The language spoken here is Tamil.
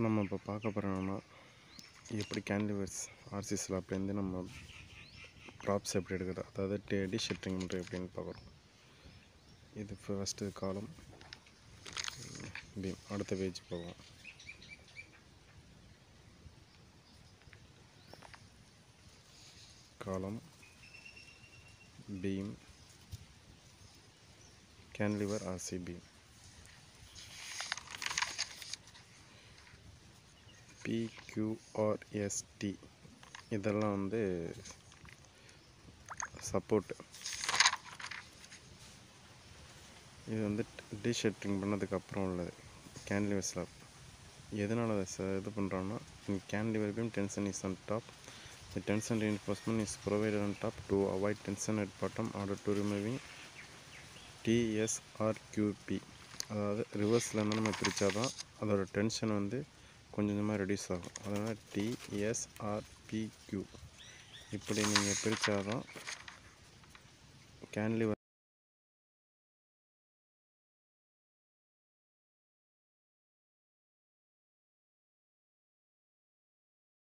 நம்ம இப்போ பார்க்க போகிறோம்னா எப்படி கேண்டிவர்ஸ் ஆர்சிஸில் அப்படிருந்து நம்ம ப்ராப்ஸ் எப்படி எடுக்கிறது, அதாவது டிஷ் ஷிஃப்டிங் பண்ணுறது எப்படின்னு பார்க்குறோம். இது ஃபஸ்ட்டு காலம் பீம். அடுத்த பேஜ் போவோம். காலம் பீம் கேன்லிவர் ஆர்சி பீம் பிக்யூஆர்எஸ்டி இதெல்லாம் வந்து சப்போர்ட். இது வந்து டிஷ் ஷிஃப்டிங் பண்ணதுக்கப்புறம் உள்ளது கேன்லிவர் ஸ்லாப். எதனால் இது பண்ணுறோன்னா, cantilever beam tension is on top. The tension reinforcement is provided on top to avoid tension at bottom order to removing TSRQP. அதாவது ரிவர்ஸில் இருந்து நம்ம பிரித்தா தான் அதோட டென்ஷன் வந்து கொஞ்சம் கொஞ்சமாக ரெடியூஸ் ஆகும். அதனால் TSRPQ இப்படி நீங்கள் பிரித்தா தான் கேன்லிவர்